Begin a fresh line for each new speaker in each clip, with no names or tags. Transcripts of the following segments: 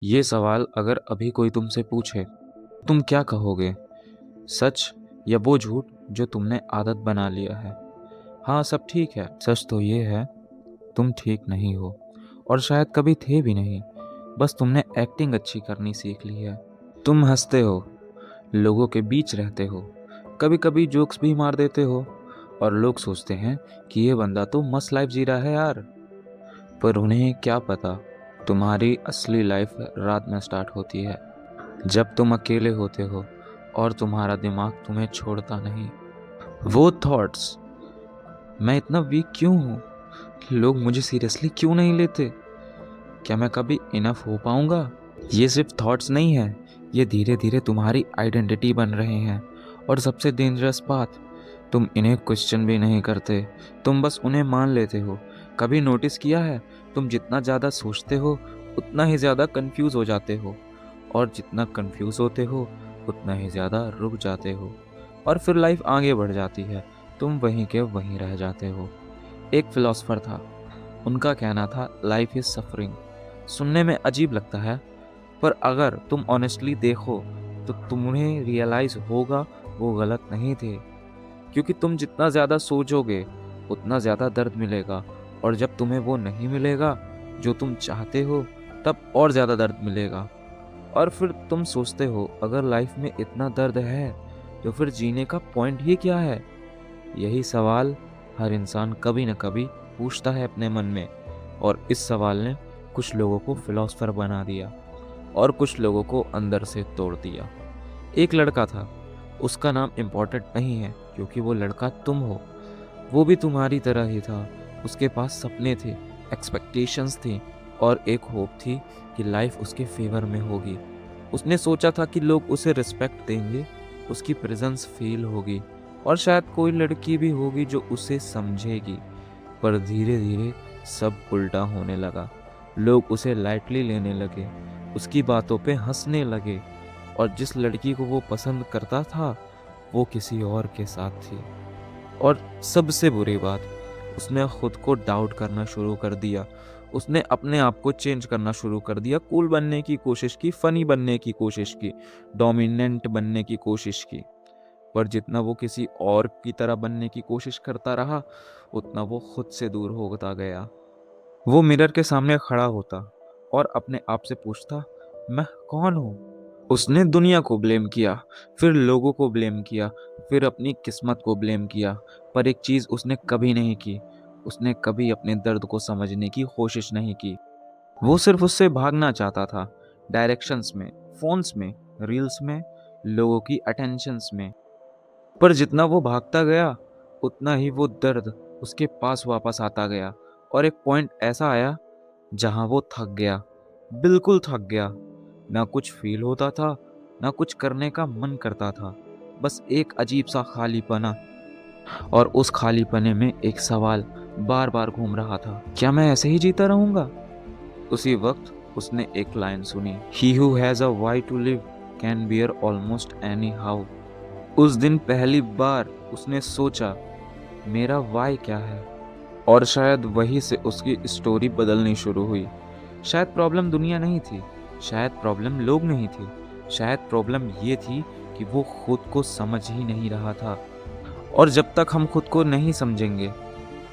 ये सवाल अगर अभी कोई तुमसे पूछे, तुम क्या कहोगे? सच या वो झूठ जो तुमने आदत बना लिया है? हाँ, सब ठीक है। सच तो ये है, तुम ठीक नहीं हो और शायद कभी थे भी नहीं। बस तुमने एक्टिंग अच्छी करनी सीख ली है। तुम हंसते हो, लोगों के बीच रहते हो, कभी-कभी जोक्स भी मार देते हो और लोग सोचते हैं कि ये बंदा तो मस्त लाइफ जी रहा है यार। पर उन्हें क्या पता, तुम्हारी असली लाइफ रात में स्टार्ट होती है, जब तुम अकेले होते हो और तुम्हारा दिमाग तुम्हें छोड़ता नहीं। वो थॉट्स, मैं इतना वीक क्यों हूँ? लोग मुझे सीरियसली क्यों नहीं लेते? क्या मैं कभी इनफ हो पाऊंगा? ये सिर्फ थॉट्स नहीं है, ये धीरे धीरे तुम्हारी आइडेंटिटी बन रहे हैं। और सबसे डेंजरस बात, तुम इन्हें क्वेश्चन भी नहीं करते, तुम बस उन्हें मान लेते हो। कभी नोटिस किया है, तुम जितना ज़्यादा सोचते हो उतना ही ज़्यादा कंफ्यूज हो जाते हो, और जितना कंफ्यूज होते हो उतना ही ज़्यादा रुक जाते हो, और फिर लाइफ आगे बढ़ जाती है, तुम वहीं के वहीं रह जाते हो। एक फिलोसफर था, उनका कहना था लाइफ इज सफरिंग। सुनने में अजीब लगता है, पर अगर तुम ऑनेस्टली देखो तो तुम्हें रियलाइज होगा वो गलत नहीं थे। क्योंकि तुम जितना ज़्यादा सोचोगे उतना ज़्यादा दर्द मिलेगा, और जब तुम्हें वो नहीं मिलेगा जो तुम चाहते हो, तब और ज़्यादा दर्द मिलेगा। और फिर तुम सोचते हो, अगर लाइफ में इतना दर्द है तो फिर जीने का पॉइंट ही क्या है? यही सवाल हर इंसान कभी न कभी पूछता है अपने मन में, और इस सवाल ने कुछ लोगों को फिलोसफर बना दिया और कुछ लोगों को अंदर से तोड़ दिया। एक लड़का था, उसका नाम इम्पोर्टेंट नहीं है क्योंकि वो लड़का तुम हो। वो भी तुम्हारी तरह ही था, उसके पास सपने थे, एक्सपेक्टेशंस थी, और एक होप थी कि लाइफ उसके फेवर में होगी। उसने सोचा था कि लोग उसे रिस्पेक्ट देंगे, उसकी प्रेजेंस फील होगी, और शायद कोई लड़की भी होगी जो उसे समझेगी। पर धीरे धीरे सब उल्टा होने लगा। लोग उसे लाइटली लेने लगे, उसकी बातों पे हंसने लगे, और जिस लड़की को वो पसंद करता था वो किसी और के साथ थी। और सबसे बुरी बात, उसने खुद को डाउट करना शुरू कर दिया। उसने अपने आप को चेंज करना शुरू कर दिया, कूल बनने की कोशिश की, फनी बनने की कोशिश की, डोमिनेंट बनने की कोशिश की। पर जितना वो किसी और की तरह बनने की कोशिश करता रहा, उतना वो खुद से दूर होता गया। वो मिरर के सामने खड़ा होता और अपने आप से पूछता, मैं कौन हूँ? उसने दुनिया को ब्लेम किया, फिर लोगों को ब्लेम किया, फिर अपनी किस्मत को ब्लेम किया। पर एक चीज़ उसने कभी नहीं की, उसने कभी अपने दर्द को समझने की कोशिश नहीं की। वो सिर्फ उससे भागना चाहता था, डायरेक्शंस में, फोन्स में, रील्स में, लोगों की अटेंशंस में। पर जितना वो भागता गया उतना ही वो दर्द उसके पास वापस आता गया, और एक पॉइंट ऐसा आया जहां वो थक गया, बिल्कुल थक गया। ना कुछ फील होता था, ना कुछ करने का मन करता था, बस एक अजीब सा खालीपना। और उस खालीपने में एक सवाल बार बार घूम रहा था, क्या मैं ऐसे ही जीता रहूंगा? उसी वक्त उसने एक लाइन सुनी, he who has a why to live can bear almost any how. उस दिन पहली बार उसने सोचा, मेरा वाई क्या है? और शायद वहीं से उसकी स्टोरी बदलनी शुरू हुई। शायद प्रॉब्लम दुनिया नहीं थी, शायद प्रॉब्लम लोग नहीं थे, शायद प्रॉब्लम ये थी कि वो खुद को समझ ही नहीं रहा था। और जब तक हम खुद को नहीं समझेंगे,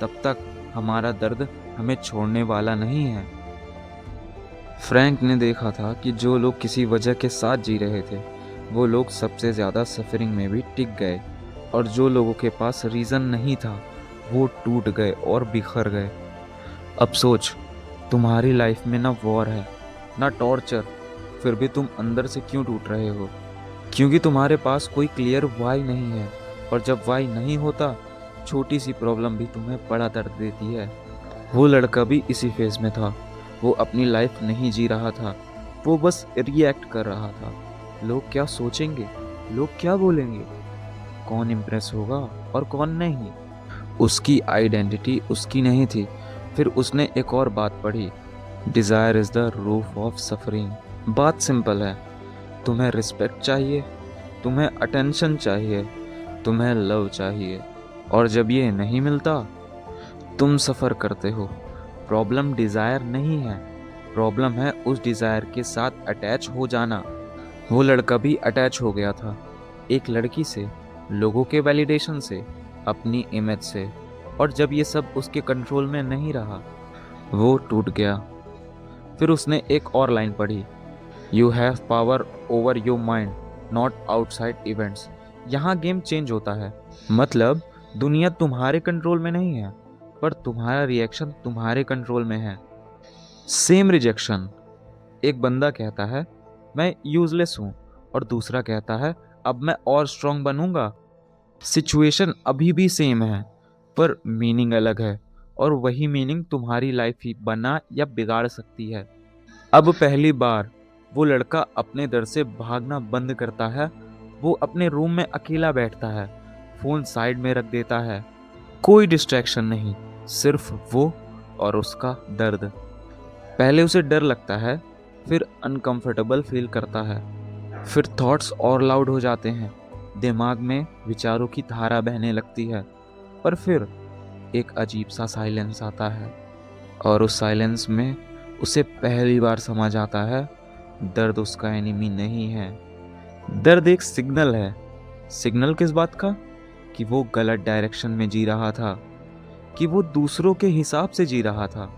तब तक हमारा दर्द हमें छोड़ने वाला नहीं है। फ्रैंक ने देखा था कि जो लोग किसी वजह के साथ जी रहे थे, वो लोग सबसे ज़्यादा सफरिंग में भी टिक गए, और जो लोगों के पास रीज़न नहीं था वो टूट गए और बिखर गए। अब सोच, तुम्हारी लाइफ में ना वॉर है, ना टॉर्चर, फिर भी तुम अंदर से क्यों टूट रहे हो? क्योंकि तुम्हारे पास कोई क्लियर वाई नहीं है, और जब वाई नहीं होता, छोटी सी प्रॉब्लम भी तुम्हें बड़ा दर्द देती है। वो लड़का भी इसी फेज में था। वो अपनी लाइफ नहीं जी रहा था, वो बस रिएक्ट कर रहा था। लोग क्या सोचेंगे, लोग क्या बोलेंगे, कौन इम्प्रेस होगा और कौन नहीं। उसकी आइडेंटिटी उसकी नहीं थी। फिर उसने एक और बात पढ़ी, desire is the roof of suffering. बात सिंपल है, तुम्हें रिस्पेक्ट चाहिए, तुम्हें अटेंशन चाहिए, तुम्हें लव चाहिए, और जब ये नहीं मिलता तुम सफ़र करते हो। प्रॉब्लम डिज़ायर नहीं है, प्रॉब्लम है उस डिज़ायर के साथ अटैच हो जाना। वो लड़का भी अटैच हो गया था, एक लड़की से, लोगों के वैलिडेशन से, अपनी इमेज से। और जब ये सब उसके कंट्रोल में नहीं रहा, वो टूट गया। फिर उसने एक और लाइन पढ़ी, you have power over your mind, not outside events. यहाँ गेम चेंज होता है। मतलब दुनिया तुम्हारे कंट्रोल में नहीं है, पर तुम्हारा रिएक्शन तुम्हारे कंट्रोल में है। सेम रिजेक्शन, एक बंदा कहता है मैं यूजलेस हूँ, और दूसरा कहता है अब मैं और स्ट्रांग बनूंगा। सिचुएशन अभी भी सेम है, पर मीनिंग अलग है, और वही मीनिंग तुम्हारी लाइफ ही बना या बिगाड़ सकती है। अब पहली बार वो लड़का अपने दर से भागना बंद करता है। वो अपने रूम में अकेला बैठता है, फोन साइड में रख देता है, कोई डिस्ट्रैक्शन नहीं, सिर्फ वो और उसका दर्द। पहले उसे डर लगता है, फिर अनकंफर्टेबल फील करता है, फिर थॉट्स और लाउड हो जाते हैं, दिमाग में विचारों की धारा बहने लगती है। पर फिर एक अजीब सा साइलेंस आता है, और उस साइलेंस में उसे पहली बार समझ आता है दर्द उसका एनिमी नहीं है। दर्द एक सिग्नल है। सिग्नल किस बात का? कि वो गलत डायरेक्शन में जी रहा था, कि वो दूसरों के हिसाब से जी रहा था,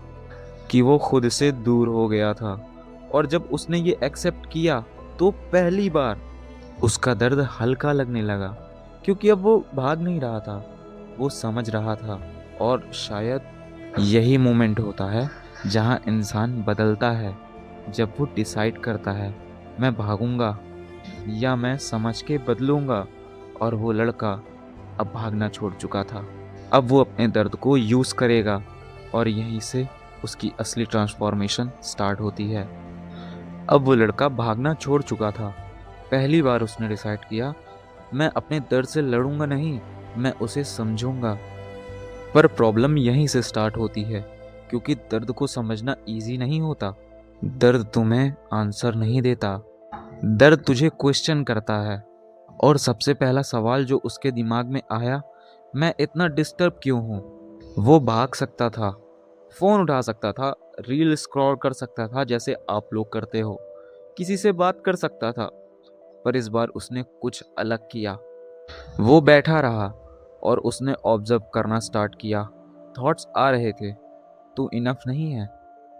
कि वो खुद से दूर हो गया था। और जब उसने ये एक्सेप्ट किया, तो पहली बार उसका दर्द हल्का लगने लगा, क्योंकि अब वो भाग नहीं रहा था, वो समझ रहा था। और शायद यही मोमेंट होता है जहाँ इंसान बदलता है, जब वो डिसाइड करता है मैं भागूंगा या मैं समझ के बदलूंगा। और वो लड़का अब भागना छोड़ चुका था। अब वो अपने दर्द को यूज़ करेगा, और यहीं से उसकी असली ट्रांसफॉर्मेशन स्टार्ट होती है। अब वो लड़का भागना छोड़ चुका था। पहली बार उसने डिसाइड किया मैं अपने दर्द से लड़ूंगा नहीं, मैं उसे समझूंगा। पर प्रॉब्लम यहीं से स्टार्ट होती है, क्योंकि दर्द को समझना इजी नहीं होता। दर्द तुम्हें आंसर नहीं देता, दर्द तुझे क्वेश्चन करता है। और सबसे पहला सवाल जो उसके दिमाग में आया, मैं इतना डिस्टर्ब क्यों हूँ? वो भाग सकता था, फ़ोन उठा सकता था, रील स्क्रॉल कर सकता था जैसे आप लोग करते हो, किसी से बात कर सकता था। पर इस बार उसने कुछ अलग किया। वो बैठा रहा और उसने ऑब्जर्व करना स्टार्ट किया। थॉट्स आ रहे थे, तू इनफ नहीं है,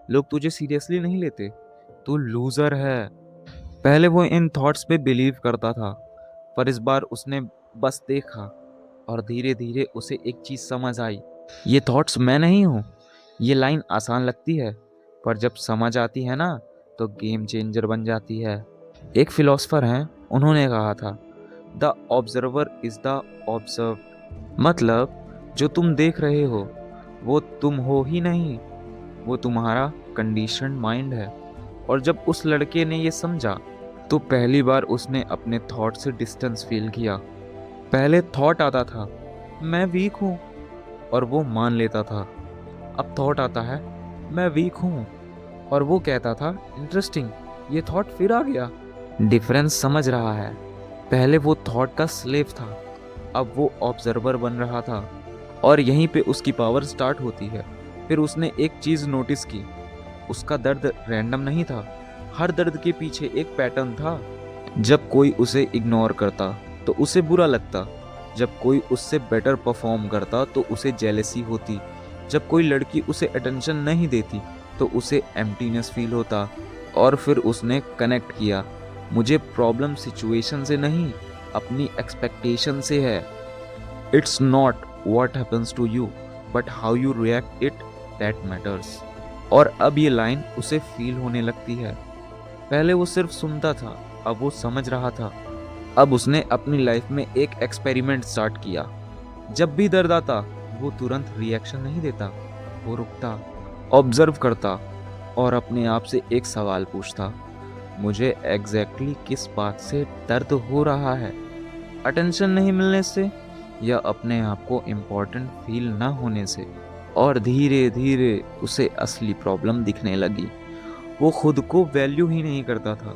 लोग तुझे सीरियसली नहीं लेते, तू लूज़र है। पहले वो इन थॉट्स पे बिलीव करता था, पर इस बार उसने बस देखा, और धीरे धीरे उसे एक चीज़ समझ आई, ये थॉट्स मैं नहीं हूँ। ये लाइन आसान लगती है, पर जब समझ आती है ना, तो गेम चेंजर बन जाती है। एक फिलोसफर हैं, उन्होंने कहा था the observer is the observed. मतलब जो तुम देख रहे हो वो तुम हो ही नहीं, वो तुम्हारा कंडीशन्ड माइंड है। और जब उस लड़के ने ये समझा, तो पहली बार उसने अपने थॉट से डिस्टेंस फील किया। पहले थॉट आता था मैं वीक हूँ, और वो मान लेता था। अब थॉट आता है मैं वीक हूँ, और वो कहता था इंटरेस्टिंग, ये थॉट फिर आ गया। डिफरेंस समझ रहा है? पहले वो थॉट का स्लेव था, अब वो ऑब्जर्वर बन रहा था। और यहीं पे उसकी पावर स्टार्ट होती है। फिर उसने एक चीज़ नोटिस की, उसका दर्द रैंडम नहीं था, हर दर्द के पीछे एक पैटर्न था। जब कोई उसे इग्नोर करता तो उसे बुरा लगता, जब कोई उससे बेटर परफॉर्म करता तो उसे जेलेसी होती, जब कोई लड़की उसे अटेंशन नहीं देती तो उसे एम्प्टीनेस फील होता। और फिर उसने कनेक्ट किया, मुझे प्रॉब्लम सिचुएशन से नहीं, अपनी एक्सपेक्टेशन से है। It's not what happens to you, but how you react it that matters. और अब ये लाइन उसे फील होने लगती है। पहले वो सिर्फ सुनता था, अब वो समझ रहा था। अब उसने अपनी लाइफ में एक एक्सपेरिमेंट स्टार्ट किया। जब भी दर्द आता, वो तुरंत रिएक्शन नहीं देता, वो रुकता, ऑब्जर्व करता, और अपने आप से एक सवाल पूछता, मुझे एग्जैक्टली किस बात से दर्द हो रहा है? अटेंशन नहीं मिलने से, या अपने आप को इम्पोर्टेंट फील ना होने से? और धीरे धीरे उसे असली प्रॉब्लम दिखने लगी। वो खुद को वैल्यू ही नहीं करता था,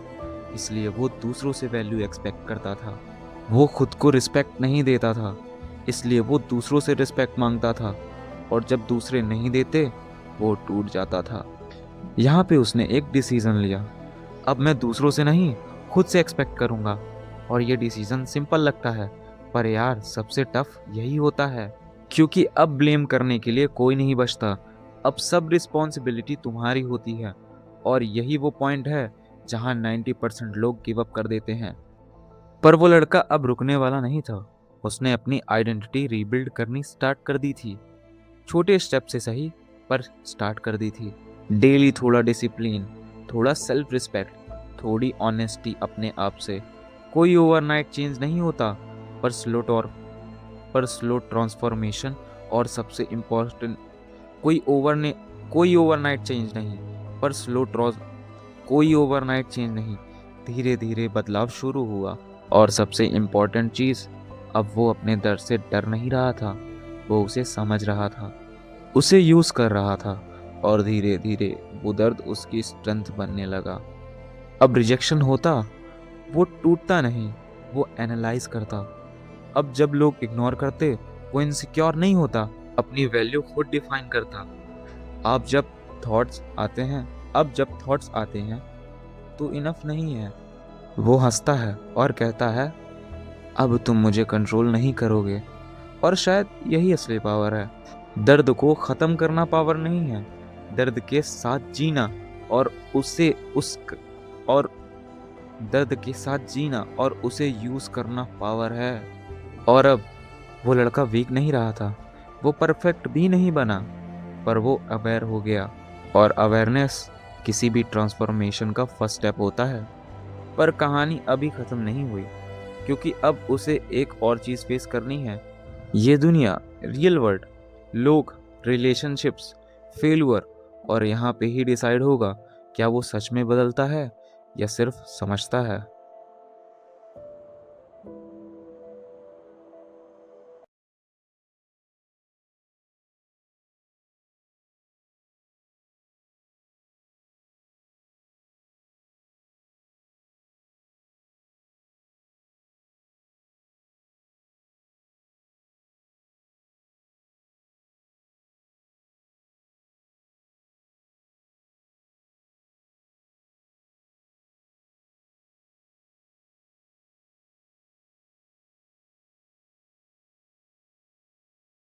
इसलिए वो दूसरों से वैल्यू एक्सपेक्ट करता था। वो खुद को रिस्पेक्ट नहीं देता था, इसलिए वो दूसरों से रिस्पेक्ट मांगता था। और जब दूसरे नहीं देते, वो टूट जाता था। यहाँ पे उसने एक डिसीजन लिया। अब मैं दूसरों से नहीं, खुद से एक्सपेक्ट करूँगा। और ये डिसीजन सिंपल लगता है, पर यार सबसे टफ यही होता है, क्योंकि अब ब्लेम करने के लिए कोई नहीं बचता। अब सब रिस्पॉन्सिबिलिटी तुम्हारी होती है। और यही वो पॉइंट है जहाँ 90% लोग गिव अप कर देते हैं। पर वो लड़का अब रुकने वाला नहीं था। उसने अपनी आइडेंटिटी रीबिल्ड करनी स्टार्ट कर दी थी। छोटे स्टेप से सही, पर स्टार्ट कर दी थी। डेली थोड़ा डिसिप्लिन, थोड़ा सेल्फ रिस्पेक्ट, थोड़ी ऑनेस्टी अपने आप से। कोई ओवरनाइट चेंज नहीं होता, पर स्लो ट्रांसफॉर्मेशन। और सबसे इम्पोर्टेंट, कोई ओवरनाइट चेंज नहीं, पर कोई ओवरनाइट चेंज नहीं, धीरे धीरे बदलाव शुरू हुआ। और सबसे इम्पोर्टेंट चीज़, अब वो अपने दर्द से डर नहीं रहा था, वो उसे समझ रहा था, उसे यूज़ कर रहा था। और धीरे धीरे वो दर्द उसकी स्ट्रेंथ बनने लगा। अब रिजेक्शन होता, वो टूटता नहीं, वो एनालाइज करता। अब जब लोग इग्नोर करते, वो इनसिक्योर नहीं होता, अपनी वैल्यू खुद डिफाइन करता। अब जब थॉट्स आते हैं तो इनफ नहीं है, वो हंसता है और कहता है, अब तुम मुझे कंट्रोल नहीं करोगे। और शायद यही असली पावर है। दर्द को ख़त्म करना पावर नहीं है, दर्द के साथ जीना और उसे उस और दर्द के साथ जीना और उसे यूज़ करना पावर है। और अब वो लड़का वीक नहीं रहा था, वो परफेक्ट भी नहीं बना, पर वो अवेयर हो गया। और अवेयरनेस किसी भी ट्रांसफॉर्मेशन का फर्स्ट स्टेप होता है। पर कहानी अभी ख़त्म नहीं हुई, क्योंकि अब उसे एक और चीज़ फेस करनी है। ये दुनिया, रियल वर्ल्ड, लोग, रिलेशनशिप्स, फेल्यूर। और यहाँ पे ही डिसाइड होगा क्या वो सच में बदलता है या सिर्फ समझता है।